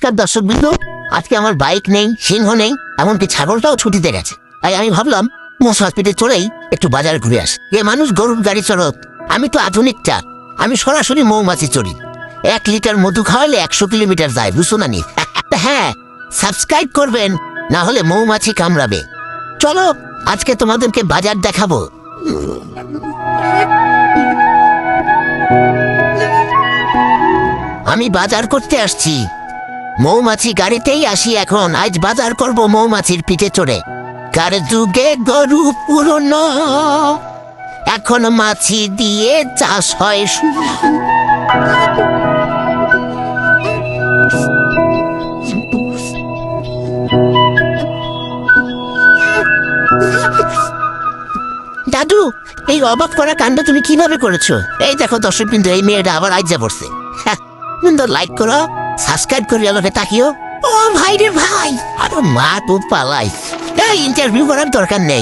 নমস্কার দর্শকবৃন্দ। আজকে আমার বাইক নেই, সিংহ নেই, এমনকি ছাগলটাও ছুটিতে গেছে। তাই আমি ভাবলাম মোষ হসপিটালে চলেই একটু বাজার ঘুরে আসি। এ মানুষ গরুর গাড়ি চড়ত, আমি তো আধুনিক চাক, আমি সরাসরি মৌমাছি চড়ি। 1 লিটার মধু খাওয়ালে 100 কিলোমিটার যায়, বুঝছো না নি? হ্যাঁ, সাবস্ক্রাইব করবেন, না হলে মৌমাছি কামড়াবে। চলো আজকে তোমাদেরকে বাজার দেখাবো। আমি বাজার করতে আসছি, মৌমাছি গাড়িতেই আসি এখন। আজ বাজার করব মৌমাছির পিঠে চড়ে। কার যুগে গরু পুরনো, এখন মাছি দিয়ে চাষ হয়। দাদু, এই অবাক করা কাণ্ড তুমি কিভাবে করেছো? এই দেখো দর্শকবৃন্দ, এই মেয়েটা আবার আইজা পড়ছে। সুন্দর লাইক করো, সাবস্ক্রাইব করে আলোকে তাকিও। ও ভাই রে ভাই, আরো মা তো পালাই। এই ইন্টারভিউ করার দরকার নেই।